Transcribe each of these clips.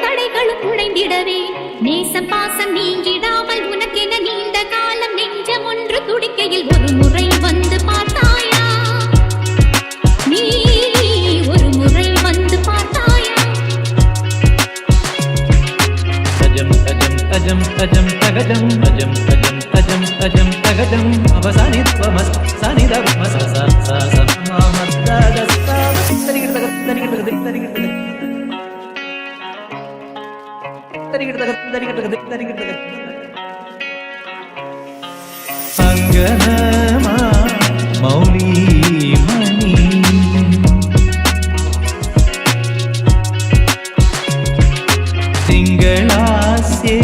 தடைகளும் உடைந்திடவே நேசம் பாசம் நீங்கிடாமல் உனக்கென நீண்ட காலம் நெஞ்சம் ஒன்று துடிக்கையில் ஒரு முறை வந்து பார்த்தாயா நீ ஒரு முறை வந்து பார்த்தாயா அஜம் அஜம் அஜம் அஜம் தகஜம் அஜம் அஜம் அஜம் அஜம் தகஜம் அவசானித்வமஸ் சனிதமஸ் சமமத்ததஸ் தரிகிட தரிகிட தரிகிட அங்கனமா மௌலி மணி திங்களாசே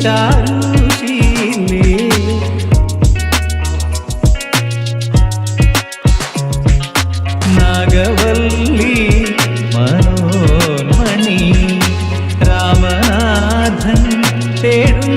ಚಾರುಶೀಲೆ ನಾಗವಲ್ಲಿ മനോന്മണി രാമനാഥൻ തേടും